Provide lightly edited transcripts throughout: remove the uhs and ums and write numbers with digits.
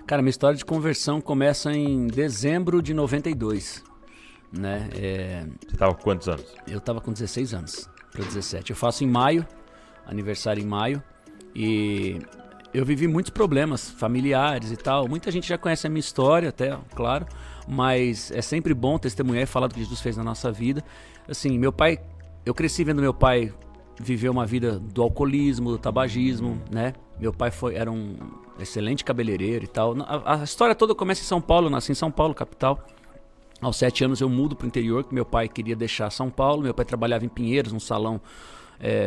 Cara, minha história de conversão começa em dezembro de 92, né? Você tava com quantos anos? Eu tava com 16 anos, para 17. Eu faço em maio, aniversário em maio, e eu vivi muitos problemas familiares e tal. Muita gente já conhece a minha história até, claro, mas é sempre bom testemunhar e falar do que Jesus fez na nossa vida. Assim, meu pai, eu cresci vendo meu pai viver uma vida do alcoolismo, do tabagismo, né? Meu pai era um excelente cabeleireiro e tal. A história toda começa em São Paulo, eu nasci em São Paulo, capital. Aos 7 anos eu mudo pro interior, que meu pai queria deixar São Paulo. Meu pai trabalhava em Pinheiros, num salão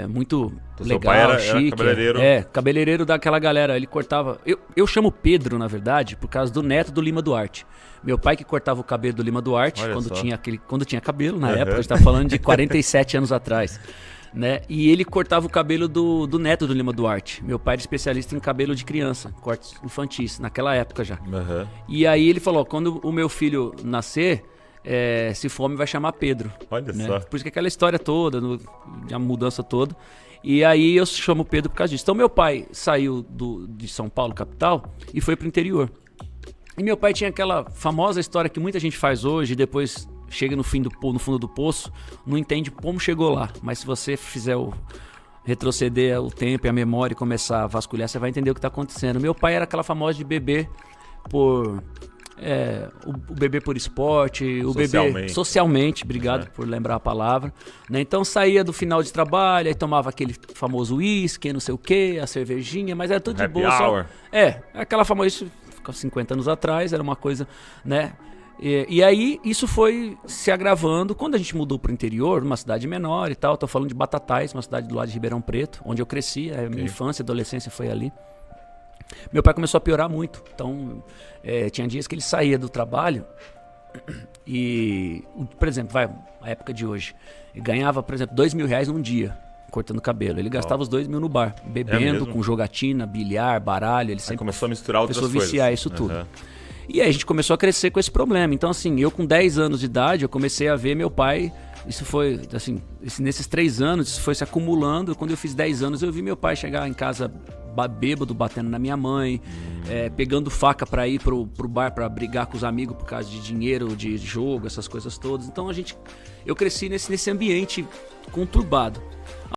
muito Então, legal, seu pai era chique. cabeleireiro? Cabeleireiro daquela galera. Ele cortava... Eu chamo Pedro, na verdade, por causa do neto do Lima Duarte. Meu pai que cortava o cabelo do Lima Duarte, quando tinha cabelo, na época, a gente tá falando de 47 anos atrás. Né? E ele cortava o cabelo do neto do Lima Duarte. Meu pai era especialista em cabelo de criança, cortes infantis, naquela época já. Uhum. E aí ele falou, quando o meu filho nascer, se for homem vai chamar Pedro. Olha né? só. Por isso que aquela história toda, a mudança toda. E aí eu chamo Pedro por causa disso. Então meu pai saiu de São Paulo, capital, e foi pro interior. E meu pai tinha aquela famosa história que muita gente faz hoje, e depois chega no fundo do poço, não entende como chegou lá. Mas se você fizer retroceder o tempo e a memória e começar a vasculhar, você vai entender o que está acontecendo. Meu pai era aquela famosa de beber por... o beber por esporte, o beber socialmente, obrigado por lembrar a palavra. Né? Então saía do final de trabalho, aí tomava aquele famoso uísque, não sei o que, a cervejinha, mas era tudo de boa. Hour. Aquela famosa, isso 50 anos atrás, era uma coisa, né? E aí isso foi se agravando quando a gente mudou pro interior, numa cidade menor e tal. Tô falando de Batatais, uma cidade do lado de Ribeirão Preto, onde eu cresci, a minha infância, adolescência foi ali. Meu pai começou a piorar muito, então tinha dias que ele saía do trabalho e, por exemplo, a época de hoje, ele ganhava, por exemplo, R$2.000 num dia, cortando cabelo. Ele gastava os 2.000 no bar, bebendo, com jogatina, bilhar, baralho. Ele sempre começou a misturar outras coisas. Começou a viciar isso tudo. E aí a gente começou a crescer com esse problema. Então, assim, eu com 10 anos de idade, eu comecei a ver meu pai... Isso foi, assim, nesses 3 anos, isso foi se acumulando. Quando eu fiz 10 anos, eu vi meu pai chegar em casa bêbado, batendo na minha mãe, pegando faca pra ir pro bar pra brigar com os amigos por causa de dinheiro, de jogo, essas coisas todas. Então eu cresci nesse ambiente conturbado.